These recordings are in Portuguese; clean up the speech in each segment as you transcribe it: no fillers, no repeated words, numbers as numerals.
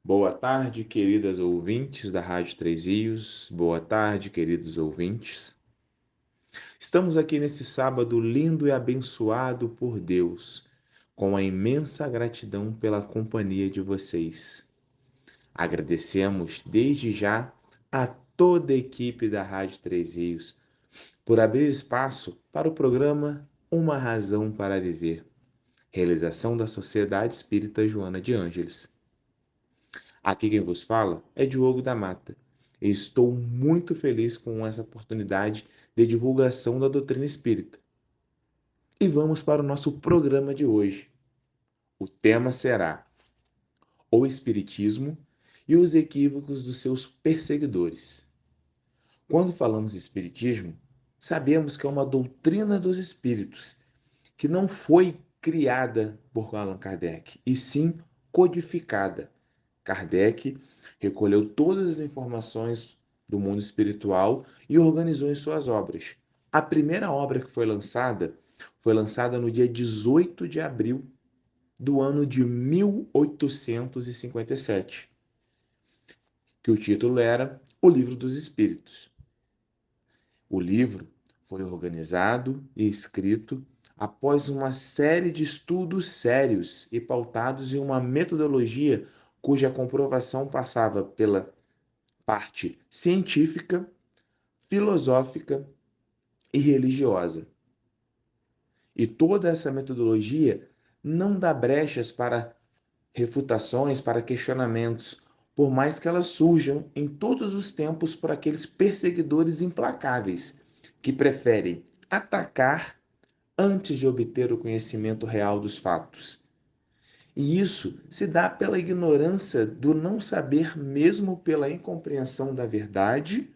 Boa tarde, queridas ouvintes da Rádio Três Rios. Boa tarde, queridos ouvintes. Estamos aqui nesse sábado lindo e abençoado por Deus, com a imensa gratidão pela companhia de vocês. Agradecemos desde já a toda a equipe da Rádio Três Rios por abrir espaço para o programa Uma Razão para Viver, realização da Sociedade Espírita Joana de Ângeles. Aqui quem vos fala é Diogo da Mata. E estou muito feliz com essa oportunidade de divulgação da doutrina espírita. E vamos para o nosso programa de hoje. O tema será o Espiritismo e os equívocos dos seus perseguidores. Quando falamos de Espiritismo, sabemos que é uma doutrina dos espíritos que não foi criada por Allan Kardec, e sim codificada. Kardec recolheu todas as informações do mundo espiritual e organizou em suas obras. A primeira obra que foi lançada no dia 18 de abril do ano de 1857, que o título era O Livro dos Espíritos. O livro foi organizado e escrito após uma série de estudos sérios e pautados em uma metodologia cuja comprovação passava pela parte científica, filosófica e religiosa. E toda essa metodologia não dá brechas para refutações, para questionamentos, por mais que elas surjam em todos os tempos por aqueles perseguidores implacáveis que preferem atacar antes de obter o conhecimento real dos fatos. E isso se dá pela ignorância do não saber, mesmo pela incompreensão da verdade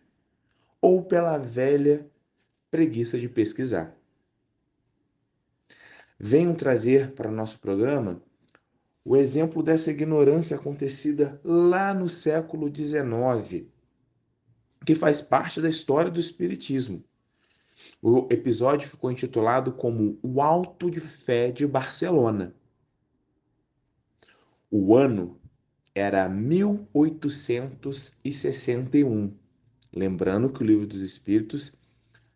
ou pela velha preguiça de pesquisar. Venho trazer para o nosso programa o exemplo dessa ignorância acontecida lá no século XIX, que faz parte da história do Espiritismo. O episódio ficou intitulado como O Auto de Fé de Barcelona. O ano era 1861. Lembrando que o Livro dos Espíritos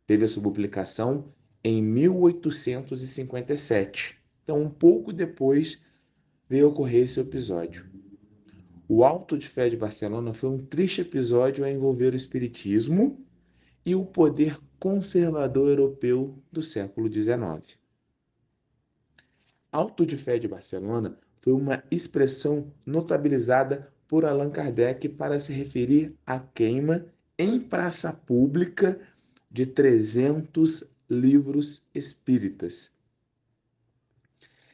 teve a sua publicação em 1857. Então, um pouco depois veio ocorrer esse episódio. O Auto de Fé de Barcelona foi um triste episódio a envolver o espiritismo e o poder conservador europeu do século XIX. Auto de Fé de Barcelona foi uma expressão notabilizada por Allan Kardec para se referir à queima em praça pública de 300 livros espíritas,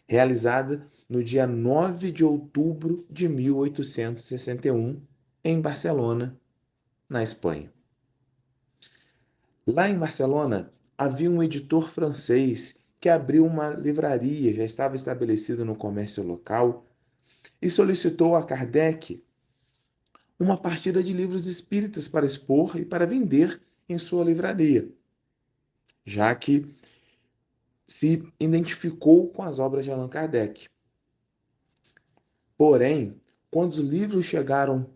realizada no dia 9 de outubro de 1861, em Barcelona, na Espanha. Lá em Barcelona, havia um editor francês que abriu uma livraria, já estava estabelecido no comércio local, e solicitou a Kardec uma partida de livros espíritas para expor e para vender em sua livraria, já que se identificou com as obras de Allan Kardec. Porém, quando os livros chegaram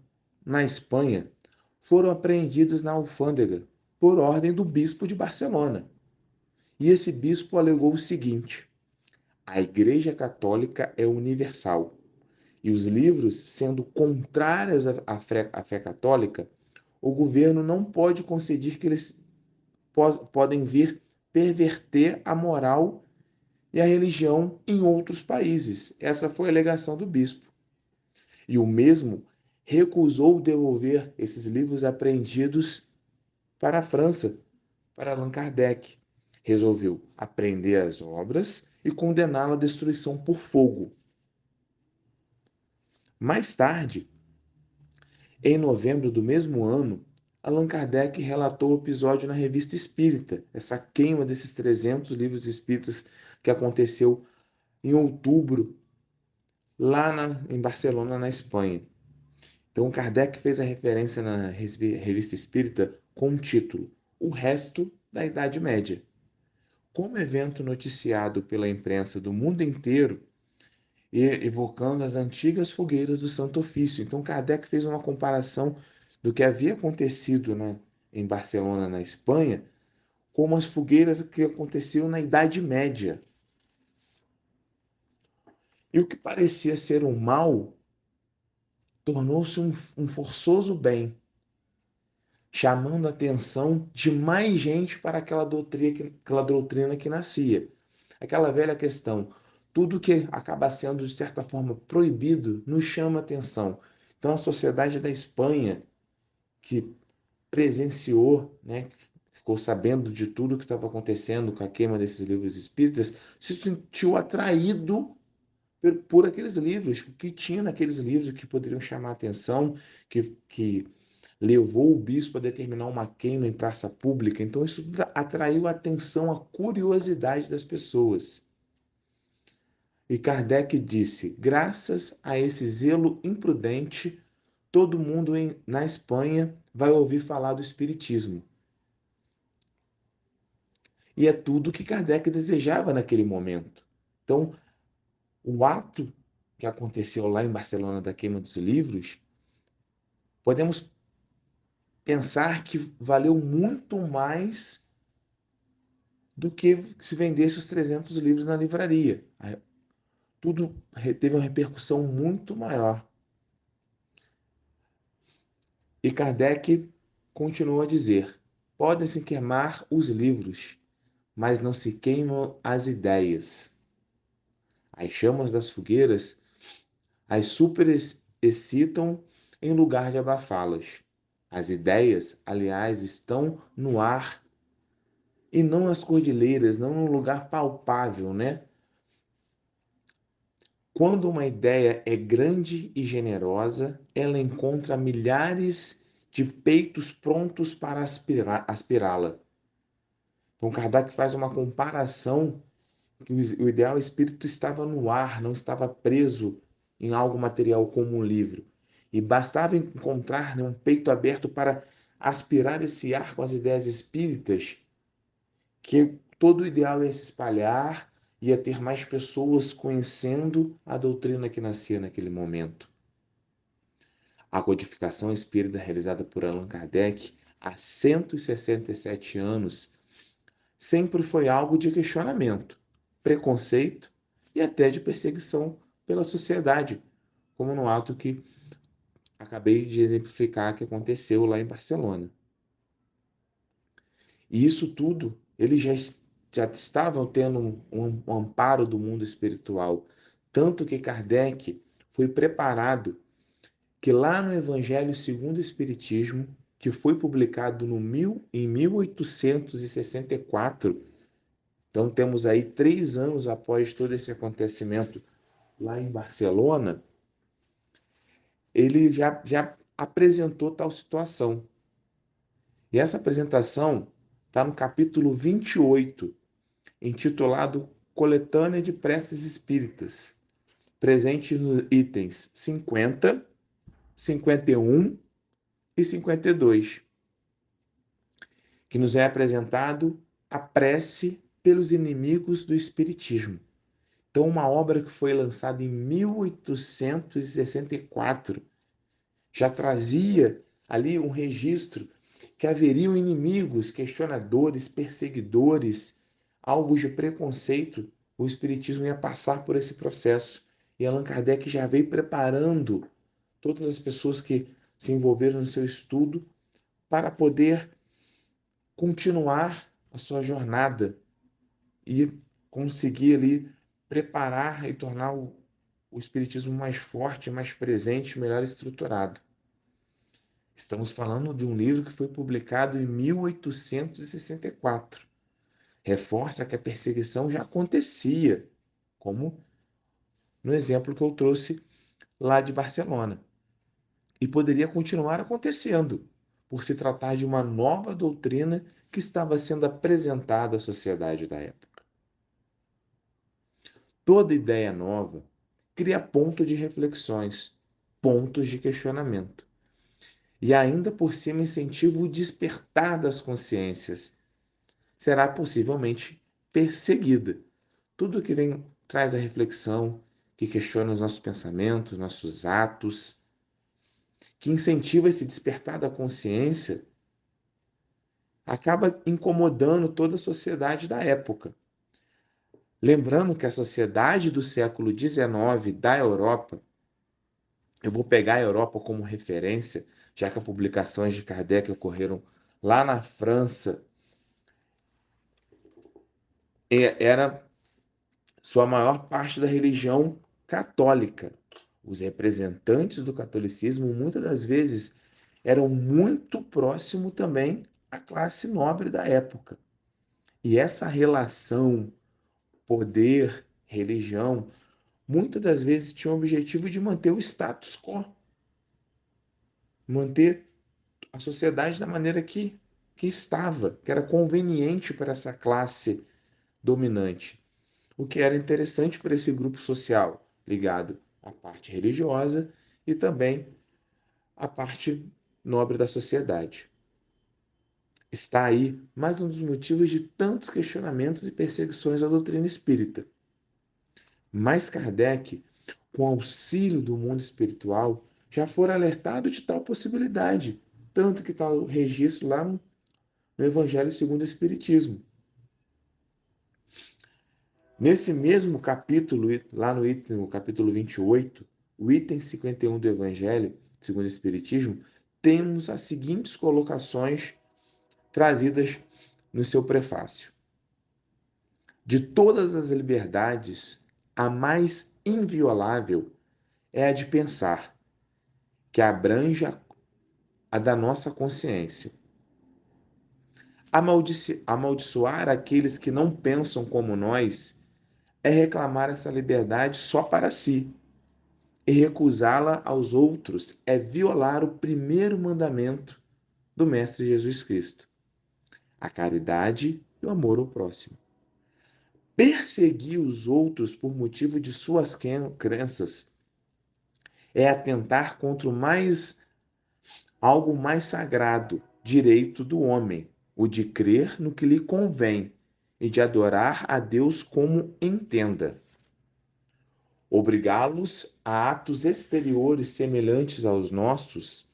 na Espanha, foram apreendidos na alfândega por ordem do bispo de Barcelona. E esse bispo alegou o seguinte: a Igreja Católica é universal, e os livros, sendo contrários à fé católica, o governo não pode conceder que eles podem vir perverter a moral e a religião em outros países. Essa foi a alegação do bispo. E o mesmo recusou devolver esses livros apreendidos para a França, para Allan Kardec. Resolveu apreender as obras e condená-la à destruição por fogo. Mais tarde, em novembro do mesmo ano, Allan Kardec relatou o episódio na Revista Espírita, essa queima desses 300 livros espíritas que aconteceu em outubro, em Barcelona, na Espanha. Então, Kardec fez a referência na Revista Espírita com o título O Resto da Idade Média. Como evento noticiado pela imprensa do mundo inteiro, e evocando as antigas fogueiras do Santo Ofício. Então, Kardec fez uma comparação do que havia acontecido, né, em Barcelona, na Espanha, com as fogueiras que aconteciam na Idade Média. E o que parecia ser um mal tornou-se um forçoso bem, chamando a atenção de mais gente para aquela doutrina que nascia. Aquela velha questão, tudo que acaba sendo, de certa forma, proibido, nos chama a atenção. Então, a sociedade da Espanha, que presenciou, né, ficou sabendo de tudo que estava acontecendo com a queima desses livros espíritas, se sentiu atraído por aqueles livros, o que tinha naqueles livros que poderiam chamar a atenção, que levou o bispo a determinar uma queima em praça pública. Então, isso atraiu a atenção, a curiosidade das pessoas. E Kardec disse: graças a esse zelo imprudente, todo mundo na Espanha vai ouvir falar do Espiritismo. E é tudo que Kardec desejava naquele momento. Então, o ato que aconteceu lá em Barcelona da queima dos livros, podemos pensar que valeu muito mais do que se vendesse os 300 livros na livraria. Tudo teve uma repercussão muito maior. E Kardec continuou a dizer: podem-se queimar os livros, mas não se queimam as ideias. As chamas das fogueiras as superexcitam em lugar de abafá-las. As ideias, aliás, estão no ar e não nas cordilheiras, não num lugar palpável, né? Quando uma ideia é grande e generosa, ela encontra milhares de peitos prontos para aspirá-la. Então, Kardec faz uma comparação que o ideal espírito estava no ar, não estava preso em algo material como um livro. E bastava encontrar, né, um peito aberto para aspirar esse ar com as ideias espíritas, que todo o ideal ia se espalhar, ia ter mais pessoas conhecendo a doutrina que nascia naquele momento. A codificação espírita realizada por Allan Kardec há 167 anos sempre foi algo de questionamento, preconceito e até de perseguição pela sociedade, como no ato que acabei de exemplificar que aconteceu lá em Barcelona. E isso tudo, eles já estavam tendo um amparo do mundo espiritual, tanto que Kardec foi preparado que lá no Evangelho segundo o Espiritismo, que foi publicado em 1864, então temos aí 3 anos após todo esse acontecimento lá em Barcelona, ele já apresentou tal situação. E essa apresentação está no capítulo 28, intitulado Coletânea de Preces Espíritas, presente nos itens 50, 51 e 52, que nos é apresentado a prece pelos inimigos do Espiritismo. Então, uma obra que foi lançada em 1864 já trazia ali um registro que haveriam inimigos, questionadores, perseguidores, alvos de preconceito. O Espiritismo ia passar por esse processo. E Allan Kardec já veio preparando todas as pessoas que se envolveram no seu estudo para poder continuar a sua jornada e conseguir ali preparar e tornar o Espiritismo mais forte, mais presente, melhor estruturado. Estamos falando de um livro que foi publicado em 1864. Reforça que a perseguição já acontecia, como no exemplo que eu trouxe lá de Barcelona. E poderia continuar acontecendo, por se tratar de uma nova doutrina que estava sendo apresentada à sociedade da época. Toda ideia nova cria ponto de reflexões, pontos de questionamento. E ainda por cima incentiva o despertar das consciências. Será possivelmente perseguida. Tudo que vem traz a reflexão, que questiona os nossos pensamentos, nossos atos, que incentiva esse despertar da consciência, acaba incomodando toda a sociedade da época. Lembrando que a sociedade do século XIX da Europa, eu vou pegar a Europa como referência, já que as publicações de Kardec ocorreram lá na França, era sua maior parte da religião católica. Os representantes do catolicismo, muitas das vezes, eram muito próximos também à classe nobre da época. E essa relação poder, religião, muitas das vezes tinha o objetivo de manter o status quo, manter a sociedade da maneira que estava, que era conveniente para essa classe dominante. O que era interessante para esse grupo social, ligado à parte religiosa e também à parte nobre da sociedade. Está aí mais um dos motivos de tantos questionamentos e perseguições à doutrina espírita. Mas Kardec, com auxílio do mundo espiritual, já fora alertado de tal possibilidade, tanto que está o registro lá no Evangelho segundo o Espiritismo. Nesse mesmo capítulo, lá no item, no capítulo 28, o item 51 do Evangelho segundo o Espiritismo, temos as seguintes colocações trazidas no seu prefácio. De todas as liberdades, a mais inviolável é a de pensar, que abrange a da nossa consciência. Amaldiçoar aqueles que não pensam como nós é reclamar essa liberdade só para si, e recusá-la aos outros é violar o primeiro mandamento do Mestre Jesus Cristo, a caridade e o amor ao próximo. Perseguir os outros por motivo de suas crenças é atentar contra algo mais sagrado, direito do homem, o de crer no que lhe convém e de adorar a Deus como entenda. Obrigá-los a atos exteriores semelhantes aos nossos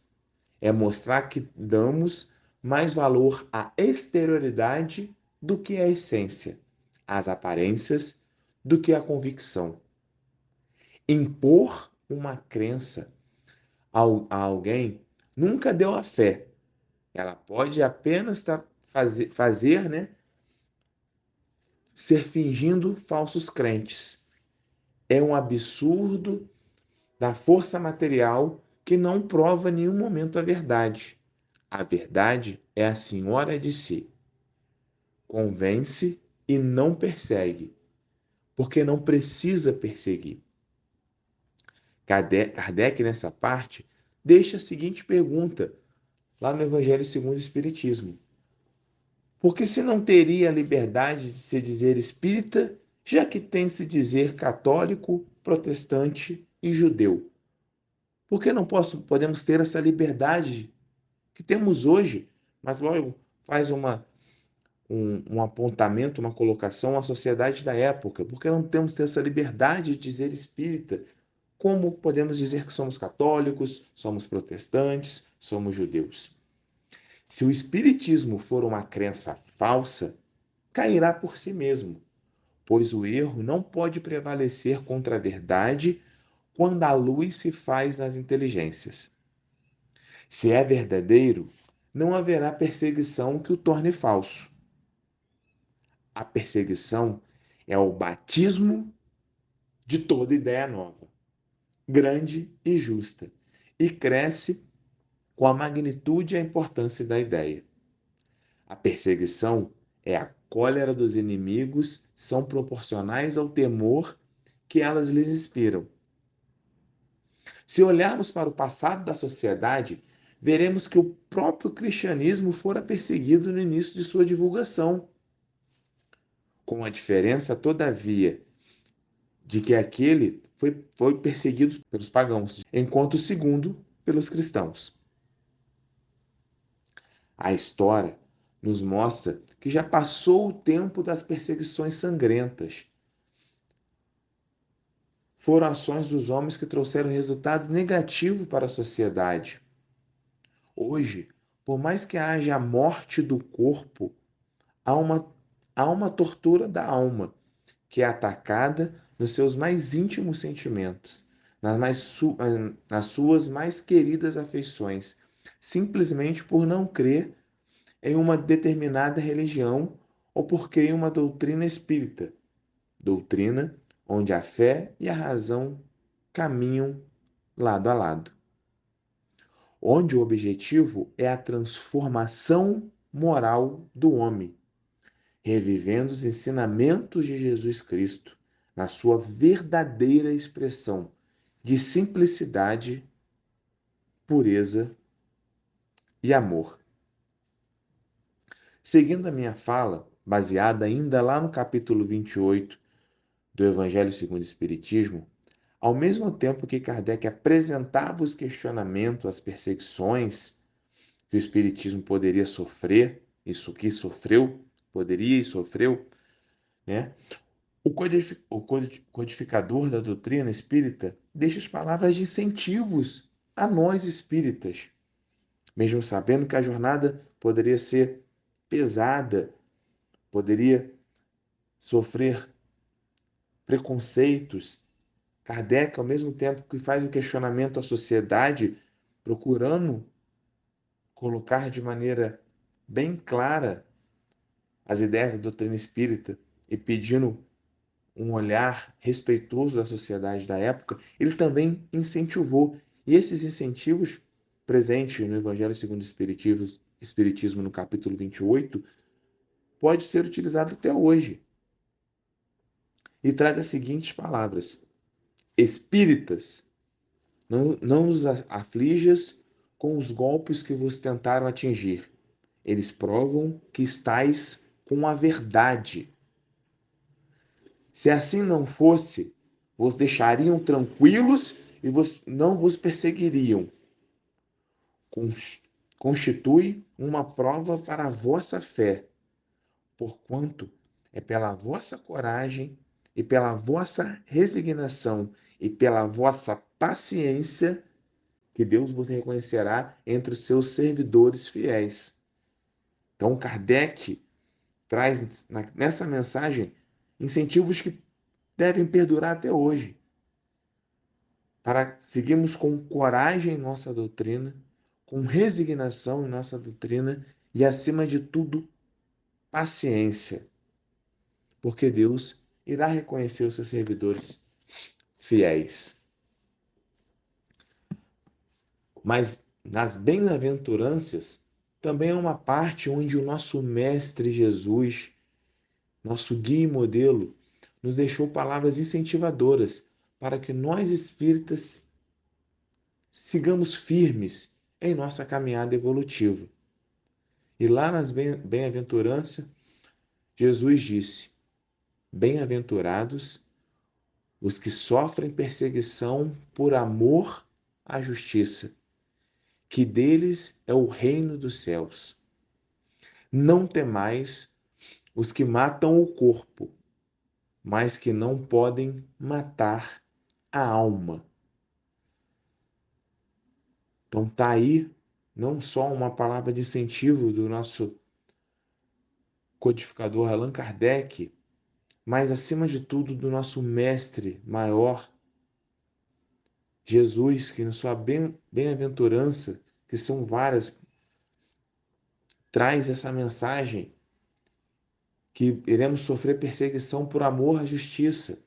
é mostrar que damos mais valor à exterioridade do que à essência, às aparências do que à convicção. Impor uma crença a alguém nunca deu a fé. Ela pode apenas fazer, né, ser fingindo falsos crentes. É um absurdo da força material que não prova em nenhum momento a verdade. A verdade é a senhora de si. Convence e não persegue, porque não precisa perseguir. Kardec, nessa parte, deixa a seguinte pergunta, lá no Evangelho segundo o Espiritismo. Por que se não teria a liberdade de se dizer espírita, já que tem se dizer católico, protestante e judeu? Por que não podemos ter essa liberdade que temos hoje, mas logo faz um apontamento, uma colocação à sociedade da época? Por que não temos essa liberdade de dizer espírita? Como podemos dizer que somos católicos, somos protestantes, somos judeus? Se o espiritismo for uma crença falsa, cairá por si mesmo, pois o erro não pode prevalecer contra a verdade quando a luz se faz nas inteligências. Se é verdadeiro, não haverá perseguição que o torne falso. A perseguição é o batismo de toda ideia nova, grande e justa, e cresce com a magnitude e a importância da ideia. A perseguição é a cólera dos inimigos, são proporcionais ao temor que elas lhes inspiram. Se olharmos para o passado da sociedade, veremos que o próprio cristianismo fora perseguido no início de sua divulgação, com a diferença, todavia, de que aquele foi perseguido pelos pagãos, enquanto o segundo pelos cristãos. A história nos mostra que já passou o tempo das perseguições sangrentas. foram ações dos homens que trouxeram resultados negativos para a sociedade. Hoje, por mais que haja a morte do corpo, há uma, há uma tortura da alma, que é atacada nos seus mais íntimos sentimentos, nas suas mais queridas afeições, simplesmente por não crer em uma determinada religião ou por crer em uma doutrina espírita, doutrina onde a fé e a razão caminham lado a lado, onde o objetivo é a transformação moral do homem, revivendo os ensinamentos de Jesus Cristo na sua verdadeira expressão de simplicidade, pureza e amor. Seguindo a minha fala, baseada ainda lá no capítulo 28 do Evangelho segundo o Espiritismo, ao mesmo tempo que Kardec apresentava os questionamentos, as perseguições que o Espiritismo poderia sofrer, isso que sofreu, poderia e sofreu, né? O codificador da doutrina espírita deixa as palavras de incentivos a nós espíritas, mesmo sabendo que a jornada poderia ser pesada, poderia sofrer preconceitos. Kardec, ao mesmo tempo que faz um questionamento à sociedade, procurando colocar de maneira bem clara as ideias da doutrina espírita e pedindo um olhar respeitoso da sociedade da época, ele também incentivou. E esses incentivos, presentes no Evangelho segundo o Espiritismo no capítulo 28, pode ser utilizado até hoje. E traz as seguintes palavras: Espíritas, não os aflijas com os golpes que vos tentaram atingir. Eles provam que estáis com a verdade. Se assim não fosse, vos deixariam tranquilos e não vos perseguiriam. Constitui uma prova para a vossa fé, porquanto é pela vossa coragem e pela vossa resignação e pela vossa paciência que Deus vos reconhecerá entre os seus servidores fiéis. Então, Kardec traz nessa mensagem incentivos que devem perdurar até hoje, para seguirmos com coragem em nossa doutrina, com resignação em nossa doutrina e, acima de tudo, paciência, porque Deus irá reconhecer os seus servidores fiéis. Mas nas bem-aventuranças também é uma parte onde o nosso Mestre Jesus, nosso guia e modelo, nos deixou palavras incentivadoras para que nós espíritas sigamos firmes em nossa caminhada evolutiva. E lá nas bem-aventuranças, Jesus disse: Bem-aventurados os que sofrem perseguição por amor à justiça, que deles é o reino dos céus. Não temais os que matam o corpo, mas que não podem matar a alma. Então tá aí não só uma palavra de incentivo do nosso codificador Allan Kardec, mas acima de tudo do nosso mestre maior, Jesus, que na sua bem-aventurança, que são várias, traz essa mensagem que iremos sofrer perseguição por amor à justiça,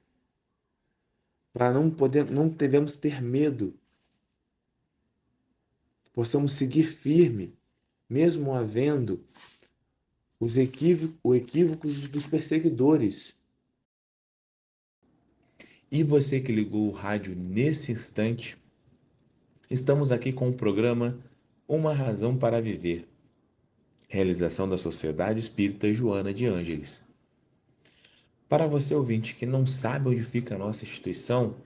para não devemos ter medo, possamos seguir firme, mesmo havendo os equívocos dos perseguidores. E você que ligou o rádio nesse instante, estamos aqui com o programa Uma Razão para Viver, realização da Sociedade Espírita Joana de Ângeles. Para você ouvinte que não sabe onde fica a nossa instituição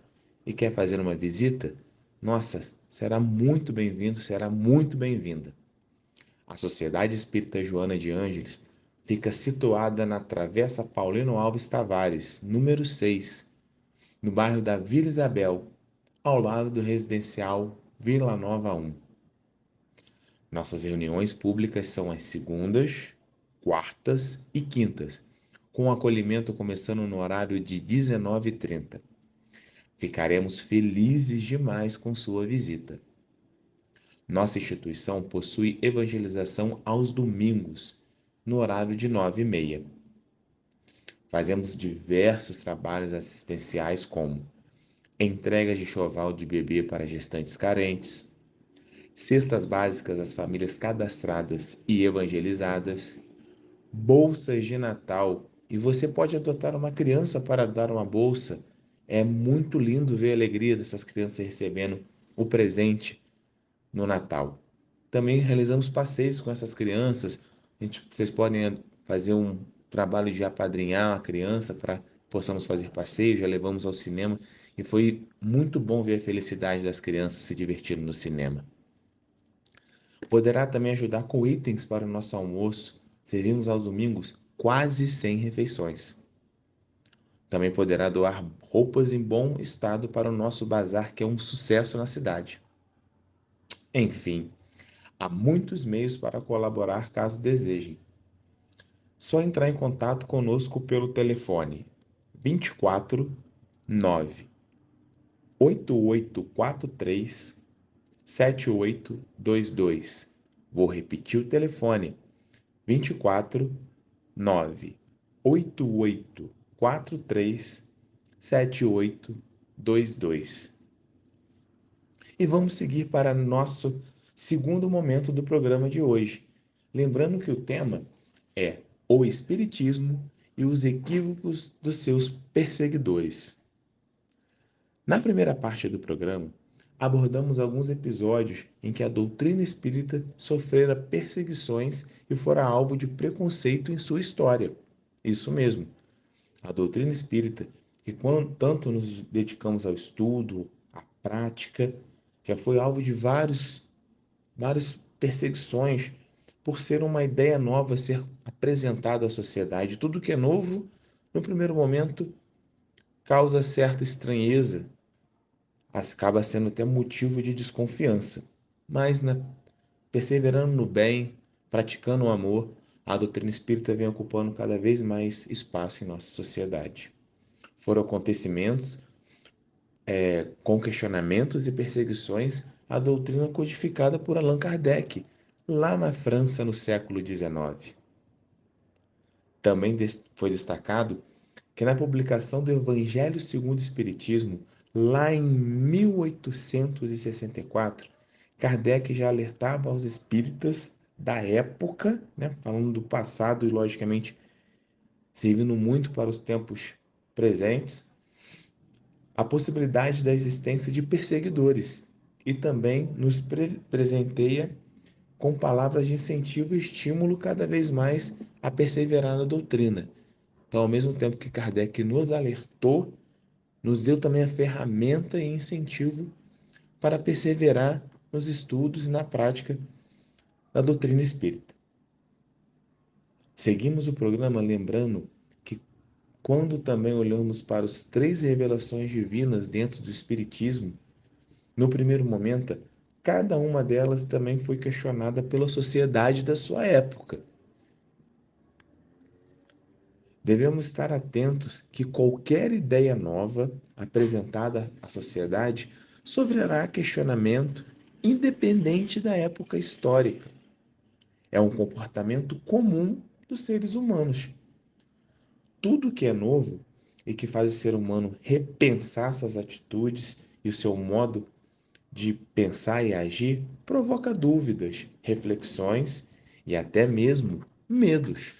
e quer fazer uma visita, nossa, será muito bem-vindo, será muito bem-vinda. A Sociedade Espírita Joana de Ângeles fica situada na Travessa Paulino Alves Tavares, número 6, no bairro da Vila Isabel, ao lado do residencial Vila Nova 1. Nossas reuniões públicas são às segundas, quartas e quintas, com o acolhimento começando no horário de 19h30. Ficaremos felizes demais com sua visita. Nossa instituição possui evangelização aos domingos, no horário de 9h30. Fazemos diversos trabalhos assistenciais como entregas de enxoval de bebê para gestantes carentes, cestas básicas às famílias cadastradas e evangelizadas, bolsas de Natal, e você pode adotar uma criança para dar uma bolsa. É muito lindo ver a alegria dessas crianças recebendo o presente no Natal. Também realizamos passeios com essas crianças. Vocês podem fazer um trabalho de apadrinhar a criança para possamos fazer passeios, já levamos ao cinema e foi muito bom ver a felicidade das crianças se divertindo no cinema. Poderá também ajudar com itens para o nosso almoço. Servimos aos domingos quase 100 refeições. Também poderá doar roupas em bom estado para o nosso bazar, que é um sucesso na cidade. Enfim, há muitos meios para colaborar caso desejem. Só entrar em contato conosco pelo telefone 24 9 8843 7822. Vou repetir o telefone 24 9 8843 7822. E vamos seguir para nosso segundo momento do programa de hoje. Lembrando que o tema é o Espiritismo e os equívocos dos seus perseguidores. Na primeira parte do programa, abordamos alguns episódios em que a doutrina espírita sofrera perseguições e fora alvo de preconceito em sua história. Isso mesmo, a doutrina espírita, que quando tanto nos dedicamos ao estudo, à prática, já foi alvo de várias perseguições por ser uma ideia nova a ser apresentada à sociedade. Tudo que é novo, no primeiro momento, causa certa estranheza, acaba sendo até motivo de desconfiança. Mas, perseverando no bem, praticando o amor, a doutrina espírita vem ocupando cada vez mais espaço em nossa sociedade. Foram acontecimentos, com questionamentos e perseguições, a doutrina codificada por Allan Kardec, lá na França, no século XIX. Também foi destacado que na publicação do Evangelho segundo o Espiritismo, lá em 1864, Kardec já alertava aos espíritas da época, falando do passado e, logicamente, servindo muito para os tempos presentes, a possibilidade da existência de perseguidores e também nos presenteia com palavras de incentivo e estímulo cada vez mais a perseverar na doutrina. Então, ao mesmo tempo que Kardec nos alertou, nos deu também a ferramenta e incentivo para perseverar nos estudos e na prática da doutrina espírita. Seguimos o programa lembrando que, quando também olhamos para as 3 revelações divinas dentro do Espiritismo, no primeiro momento, cada uma delas também foi questionada pela sociedade da sua época. Devemos estar atentos que qualquer ideia nova apresentada à sociedade sofrerá questionamento independente da época histórica. É um comportamento comum dos seres humanos. Tudo que é novo e que faz o ser humano repensar suas atitudes e o seu modo de pensar e agir provoca dúvidas, reflexões e até mesmo medos.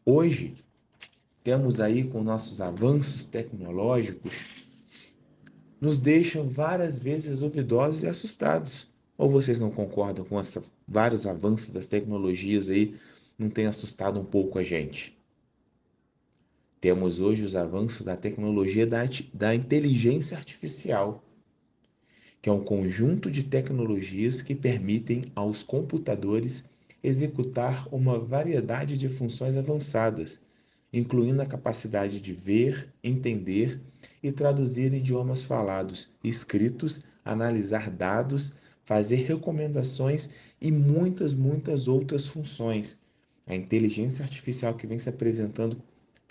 Hoje, temos aí com nossos avanços tecnológicos, nos deixam várias vezes duvidosos e assustados. Ou vocês não concordam com vários avanços das tecnologias aí, não tem assustado um pouco a gente? Temos hoje os avanços da tecnologia da inteligência artificial, que é um conjunto de tecnologias que permitem aos computadores executar uma variedade de funções avançadas, incluindo a capacidade de ver, entender e traduzir idiomas falados e escritos, analisar dados, fazer recomendações e muitas outras funções. A inteligência artificial que vem se apresentando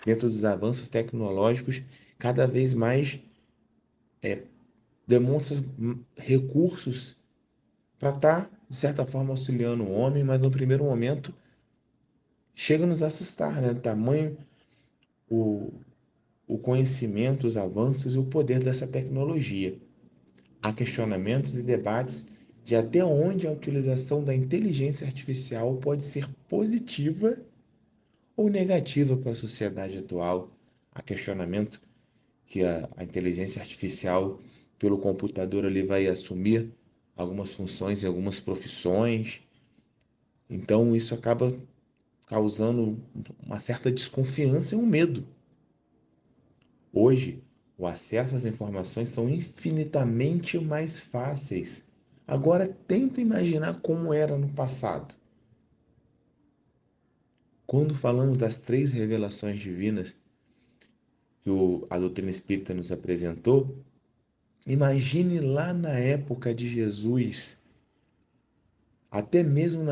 dentro dos avanços tecnológicos cada vez mais demonstra recursos para estar, de certa forma, auxiliando o homem, mas no primeiro momento chega a nos assustar, né? O tamanho, o, o conhecimento, os avanços e o poder dessa tecnologia. Há questionamentos e debates de até onde a utilização da inteligência artificial pode ser positiva ou negativa para a sociedade atual. Há questionamento que a inteligência artificial, pelo computador ali, vai assumir algumas funções em algumas profissões. Então, isso acaba causando uma certa desconfiança e um medo. Hoje, o acesso às informações são infinitamente mais fáceis. Agora, tenta imaginar como era no passado. Quando falamos das três revelações divinas que a doutrina espírita nos apresentou, imagine lá na época de Jesus, até mesmo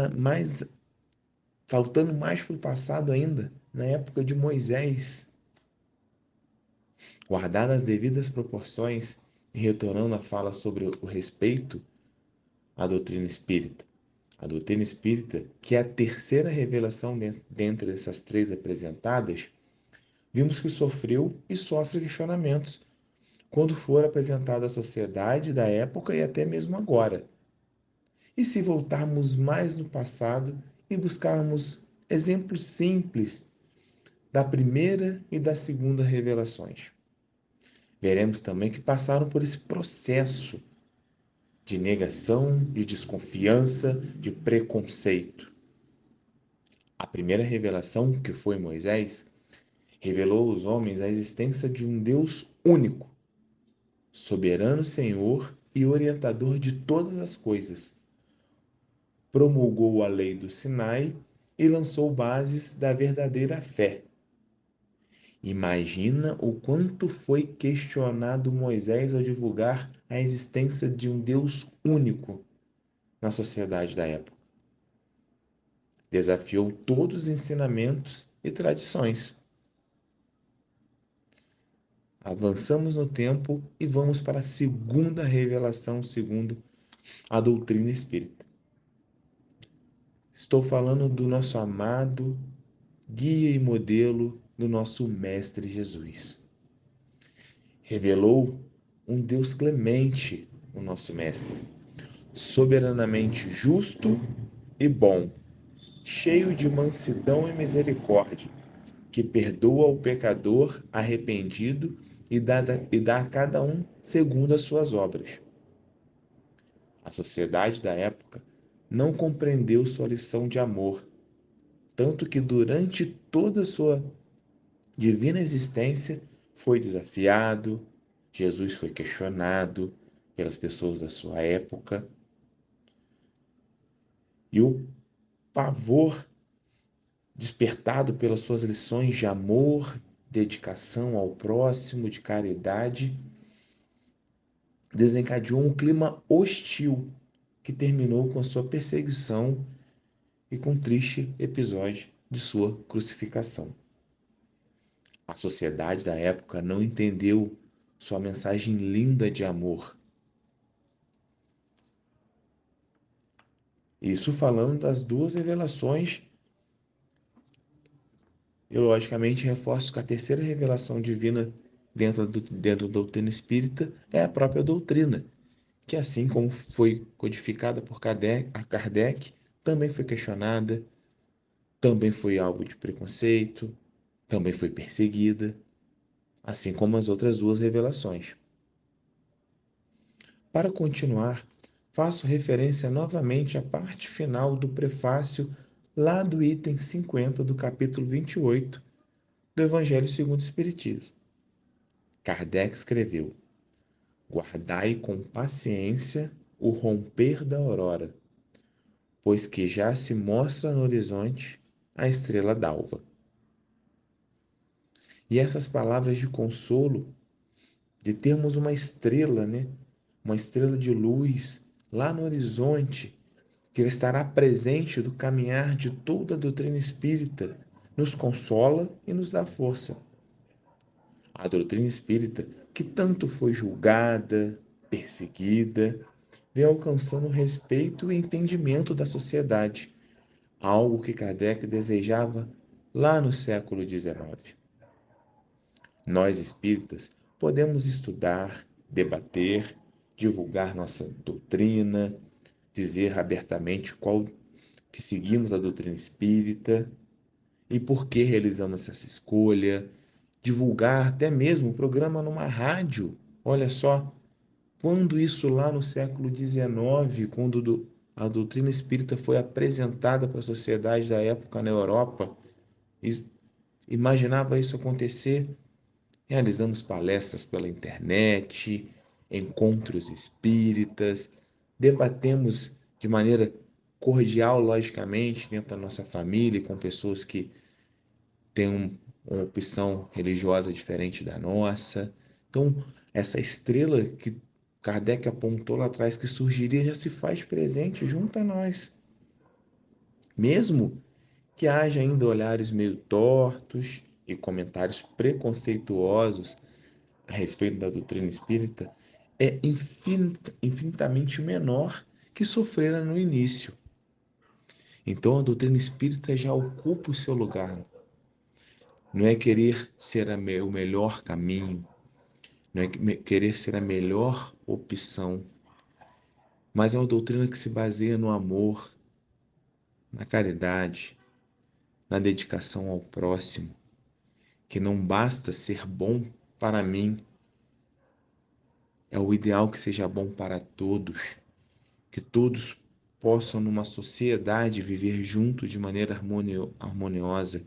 saltando mais para o passado ainda, na época de Moisés, guardadas as devidas proporções e retornando à fala sobre o respeito à doutrina espírita. A doutrina espírita, que é a terceira revelação dentre essas três apresentadas, vimos que sofreu e sofre questionamentos quando for apresentada à sociedade da época e até mesmo agora. E se voltarmos mais no passado e buscarmos exemplos simples da primeira e da segunda revelações? Veremos também que passaram por esse processo de negação, de desconfiança, de preconceito. A primeira revelação, que foi Moisés, revelou aos homens a existência de um Deus único, soberano Senhor e orientador de todas as coisas. Promulgou a lei do Sinai e lançou bases da verdadeira fé. Imagina o quanto foi questionado Moisés ao divulgar a existência de um Deus único na sociedade da época. Desafiou todos os ensinamentos e tradições. Avançamos no tempo e vamos para a segunda revelação segundo a doutrina espírita. Estou falando do nosso amado guia e modelo do nosso Mestre Jesus. Revelou um Deus clemente, o nosso Mestre, soberanamente justo e bom, cheio de mansidão e misericórdia, que perdoa o pecador arrependido e dá a cada um segundo as suas obras. A sociedade da época não compreendeu sua lição de amor, tanto que durante toda a sua divina existência foi desafiado, Jesus foi questionado pelas pessoas da sua época, e o pavor despertado pelas suas lições de amor, dedicação ao próximo, de caridade, desencadeou um clima hostil que terminou com a sua perseguição e com um triste episódio de sua crucificação. A sociedade da época não entendeu sua mensagem linda de amor. Isso falando das duas revelações, eu logicamente reforço que a terceira revelação divina dentro da doutrina espírita é a própria doutrina, que assim como foi codificada por Kardec, também foi questionada, também foi alvo de preconceito, também foi perseguida, assim como as outras duas revelações. Para continuar, faço referência novamente à parte final do prefácio lá do item 50 do capítulo 28 do Evangelho segundo o Espiritismo. Kardec escreveu: guardai com paciência o romper da aurora, pois que já se mostra no horizonte a estrela d'alva. E essas palavras de consolo, de termos uma estrela, né? Uma estrela de luz lá no horizonte, que estará presente do caminhar de toda a doutrina espírita, nos consola e nos dá força. A doutrina espírita, que tanto foi julgada, perseguida, vem alcançando o respeito e entendimento da sociedade, algo que Kardec desejava lá no século XIX. Nós espíritas podemos estudar, debater, divulgar nossa doutrina, dizer abertamente qual que seguimos a doutrina espírita e por que realizamos essa escolha, divulgar até mesmo o programa numa rádio. Olha só, quando isso lá no século XIX, quando a doutrina espírita foi apresentada para a sociedade da época na Europa, imaginava isso acontecer? Realizamos palestras pela internet, encontros espíritas, debatemos de maneira cordial, logicamente, dentro da nossa família, com pessoas que têm uma opção religiosa diferente da nossa. Então, essa estrela que Kardec apontou lá atrás que surgiria já se faz presente junto a nós. Mesmo que haja ainda olhares meio tortos e comentários preconceituosos a respeito da doutrina espírita, é infinitamente menor que sofrera no início. Então a doutrina espírita já ocupa o seu lugar. Não é querer ser o melhor caminho, não é querer ser a melhor opção, mas é uma doutrina que se baseia no amor, na caridade, na dedicação ao próximo, que não basta ser bom para mim, é o ideal que seja bom para todos, que todos possam, numa sociedade, viver junto de maneira harmoniosa,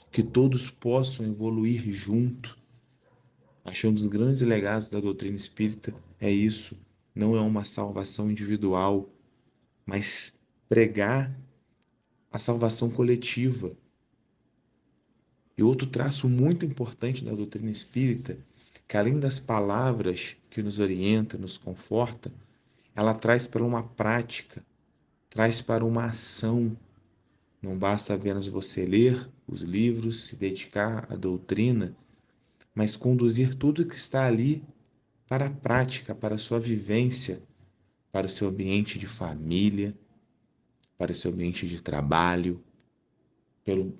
que todos possam evoluir junto. Acho que um dos grandes legados da doutrina espírita é isso, não é uma salvação individual, mas pregar a salvação coletiva. E outro traço muito importante da doutrina espírita, que além das palavras que nos orienta, nos conforta, ela traz para uma prática, traz para uma ação. Não basta apenas você ler os livros, se dedicar à doutrina, mas conduzir tudo que está ali para a prática, para a sua vivência, para o seu ambiente de família, para o seu ambiente de trabalho, pela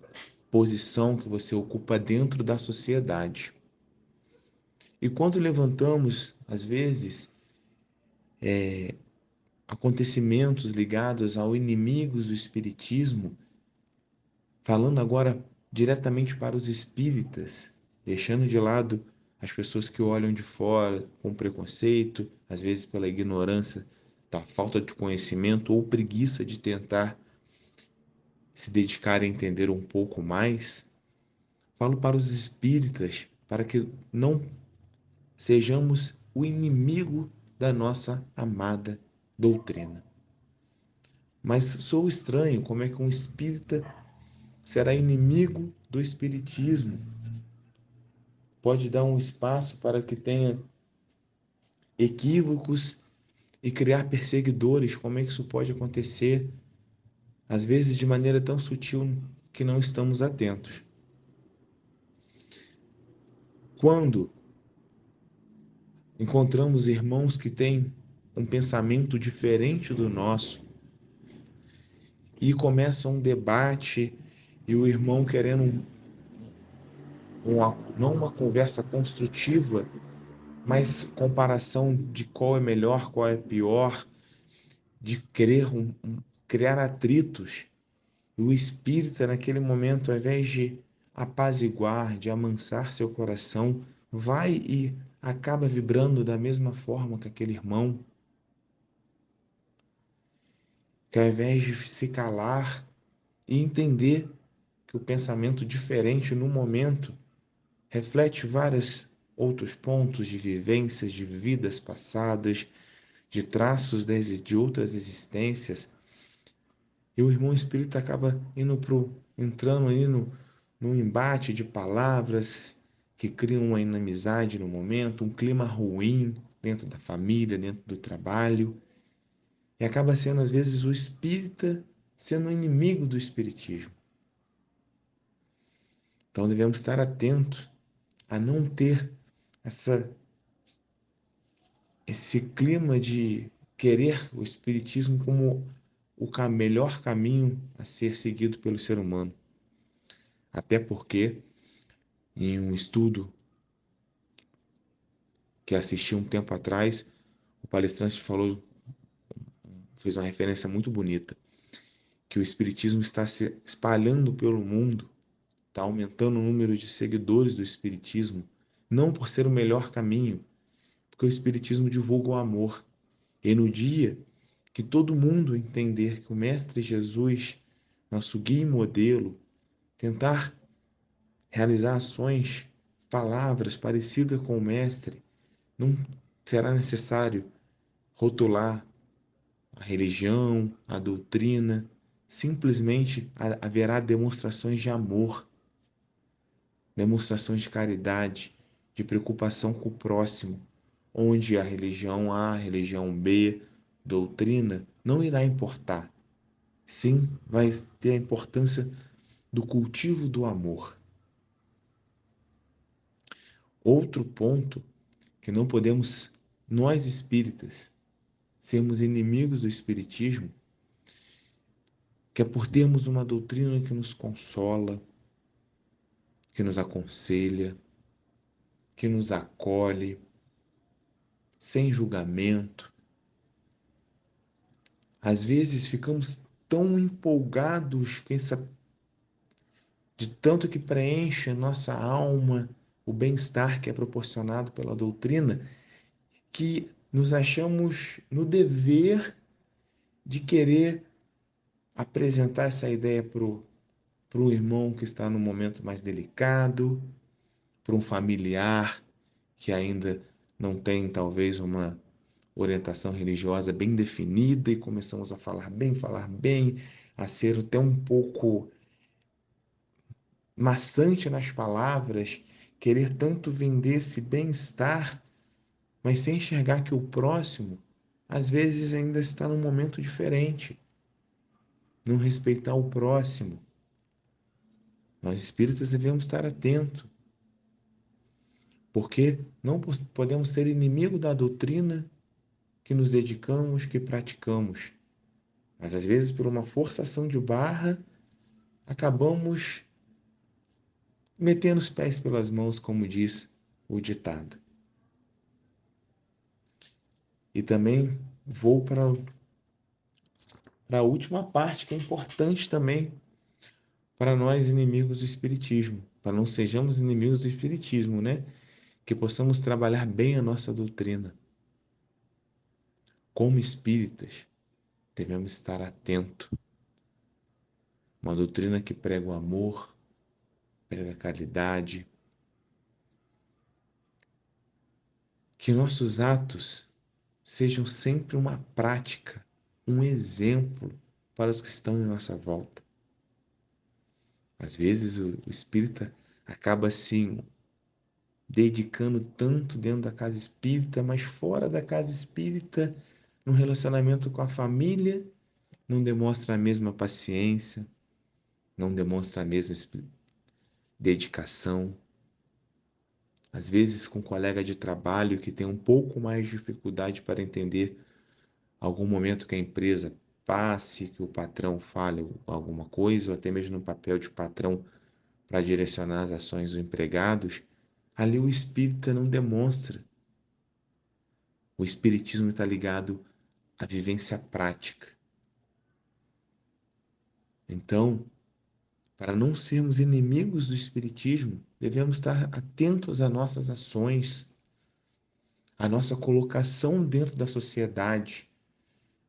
posição que você ocupa dentro da sociedade. E quando levantamos, às vezes, acontecimentos ligados ao inimigos do espiritismo, falando agora diretamente para os espíritas, deixando de lado as pessoas que olham de fora com preconceito, às vezes pela ignorância, da falta de conhecimento ou preguiça de tentar se dedicar a entender um pouco mais. Falo para os espíritas para que não sejamos o inimigo da nossa amada doutrina. Mas sou estranho como é que um espírita será inimigo do espiritismo. Pode dar um espaço para que tenha equívocos e criar perseguidores. Como é que isso pode acontecer? Às vezes de maneira tão sutil que não estamos atentos. Quando encontramos irmãos que têm um pensamento diferente do nosso e começa um debate e o irmão querendo não uma conversa construtiva, mas comparação de qual é melhor, qual é pior, de querer criar atritos. E o espírita, naquele momento, ao invés de apaziguar, de amansar seu coração, vai e acaba vibrando da mesma forma que aquele irmão, que ao invés de se calar e entender que o pensamento diferente no momento reflete vários outros pontos de vivências, de vidas passadas, de traços de outras existências, e o irmão espírita acaba entrando aí no embate de palavras, que criam uma inimizade no momento, um clima ruim dentro da família, dentro do trabalho, e acaba sendo às vezes o espírita sendo inimigo do espiritismo. Então devemos estar atentos a não ter esse clima de querer o espiritismo como o melhor caminho a ser seguido pelo ser humano. Até porque, em um estudo que assisti um tempo atrás, o palestrante fez uma referência muito bonita, que o espiritismo está se espalhando pelo mundo, está aumentando o número de seguidores do espiritismo, não por ser o melhor caminho, porque o espiritismo divulga o amor. E no dia que todo mundo entender que o Mestre Jesus, nosso guia e modelo, tentar realizar ações, palavras parecidas com o Mestre, não será necessário rotular a religião, a doutrina, simplesmente haverá demonstrações de amor, demonstrações de caridade, de preocupação com o próximo, onde a religião A, a religião B, doutrina, não irá importar. Sim, vai ter a importância do cultivo do amor. Outro ponto que não podemos, nós espíritas, sermos inimigos do espiritismo, que é por termos uma doutrina que nos consola, que nos aconselha, que nos acolhe, sem julgamento. Às vezes ficamos tão empolgados com de tanto que preenche a nossa alma, o bem-estar que é proporcionado pela doutrina, que nos achamos no dever de querer apresentar essa ideia para um irmão que está num momento mais delicado, para um familiar que ainda não tem talvez uma orientação religiosa bem definida e começamos a falar bem, a ser até um pouco maçante nas palavras, querer tanto vender esse bem-estar, mas sem enxergar que o próximo às vezes ainda está num momento diferente, não respeitar o próximo. Nós espíritas devemos estar atentos, porque não podemos ser inimigo da doutrina que nos dedicamos, que praticamos. Mas às vezes, por uma forçação de barra, acabamos metendo os pés pelas mãos, como diz o ditado. E também vou para a última parte, que é importante também para nós inimigos do espiritismo, para não sejamos inimigos do espiritismo, né? Que possamos trabalhar bem a nossa doutrina. Como espíritas, devemos estar atentos. Uma doutrina que prega o amor, prega a caridade, que nossos atos sejam sempre uma prática, um exemplo para os que estão em nossa volta. Às vezes o espírita acaba assim dedicando tanto dentro da casa espírita, mas fora da casa espírita, no relacionamento com a família, não demonstra a mesma paciência, não demonstra a mesma dedicação. Às vezes com um colega de trabalho que tem um pouco mais de dificuldade para entender algum momento que a empresa passe, que o patrão fale alguma coisa, ou até mesmo no papel de patrão para direcionar as ações dos empregados, ali o espírita não demonstra. O espiritismo está ligado à vivência prática. Então, para não sermos inimigos do espiritismo, devemos estar atentos às nossas ações, à nossa colocação dentro da sociedade.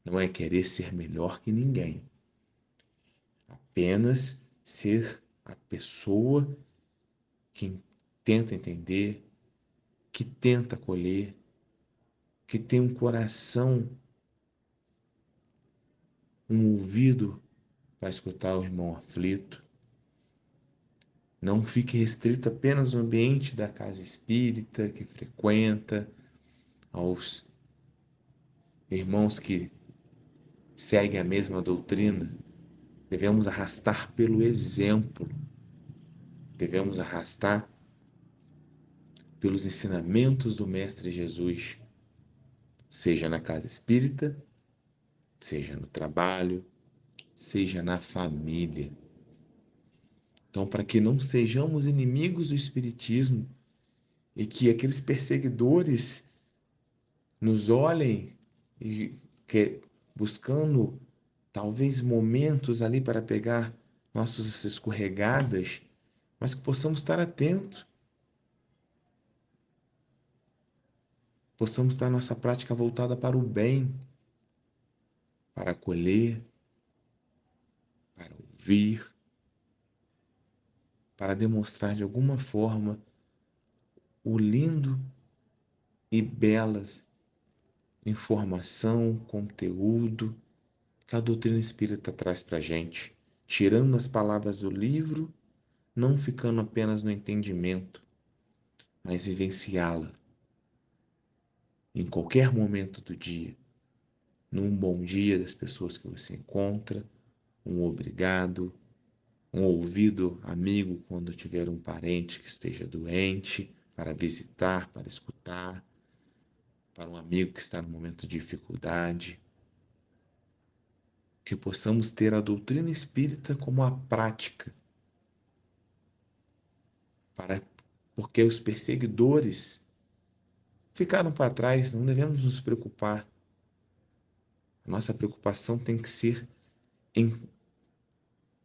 Não é querer ser melhor que ninguém, apenas ser a pessoa que tenta entender, que tenta acolher, que tem um coração, um ouvido para escutar o irmão aflito. Não fique restrito apenas ao ambiente da casa espírita que frequenta, aos irmãos que seguem a mesma doutrina. Devemos arrastar pelo exemplo, devemos arrastar pelos ensinamentos do Mestre Jesus, seja na casa espírita, seja no trabalho, seja na família. Então, para que não sejamos inimigos do Espiritismo e que aqueles perseguidores nos olhem e que, buscando talvez momentos ali para pegar nossas escorregadas, mas que possamos estar atentos, possamos estar nossa prática voltada para o bem, para acolher, para ouvir, para demonstrar de alguma forma o lindo e belas informação, conteúdo que a doutrina espírita traz para a gente, tirando as palavras do livro, não ficando apenas no entendimento, mas vivenciá-la em qualquer momento do dia, num bom dia das pessoas que você encontra, um obrigado, um ouvido amigo quando tiver um parente que esteja doente, para visitar, para escutar, para um amigo que está no momento de dificuldade, que possamos ter a doutrina espírita como a prática, para porque os perseguidores ficaram para trás, não devemos nos preocupar. A nossa preocupação tem que ser em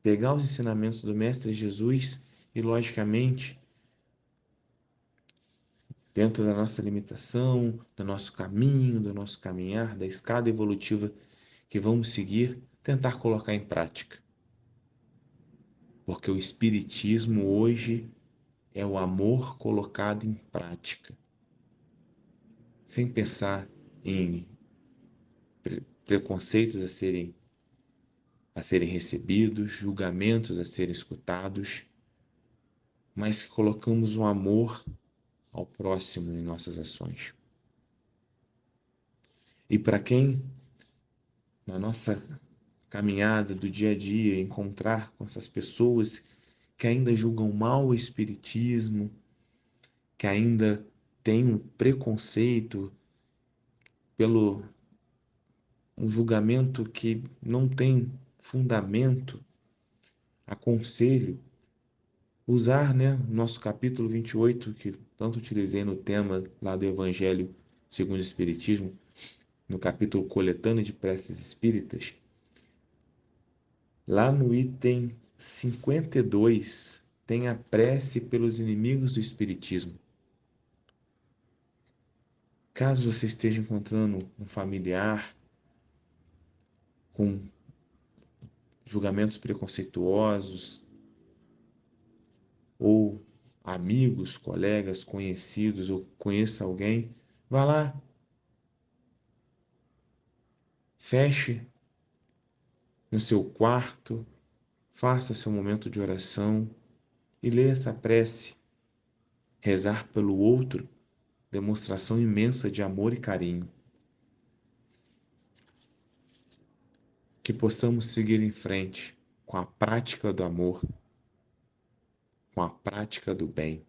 pegar os ensinamentos do Mestre Jesus e, logicamente, dentro da nossa limitação, do nosso caminho, do nosso caminhar, da escada evolutiva que vamos seguir, tentar colocar em prática. Porque o Espiritismo hoje é o amor colocado em prática, sem pensar em preconceitos a serem recebidos, julgamentos a serem escutados, mas que colocamos o amor ao próximo em nossas ações. E para quem, na nossa caminhada do dia a dia, encontrar com essas pessoas que ainda julgam mal o Espiritismo, que ainda têm um preconceito pelo um julgamento que não tem fundamento, aconselho usar, né, nosso capítulo 28, que tanto utilizei no tema lá do Evangelho segundo o Espiritismo, no capítulo Coletânea de Preces Espíritas, lá no item 52, tem a prece pelos inimigos do Espiritismo. Caso você esteja encontrando um familiar com julgamentos preconceituosos, ou amigos, colegas, conhecidos, ou conheça alguém, vá lá, feche no seu quarto, faça seu momento de oração e leia essa prece. Rezar pelo outro, demonstração imensa de amor e carinho. Que possamos seguir em frente com a prática do amor, com a prática do bem.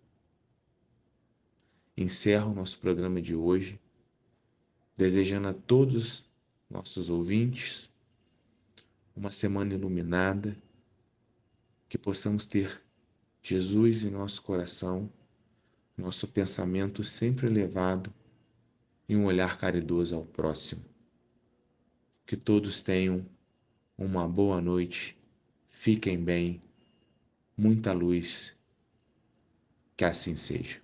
Encerro o nosso programa de hoje, desejando a todos nossos ouvintes uma semana iluminada, que possamos ter Jesus em nosso coração, nosso pensamento sempre elevado e um olhar caridoso ao próximo. Que todos tenham uma boa noite, fiquem bem, muita luz, que assim seja.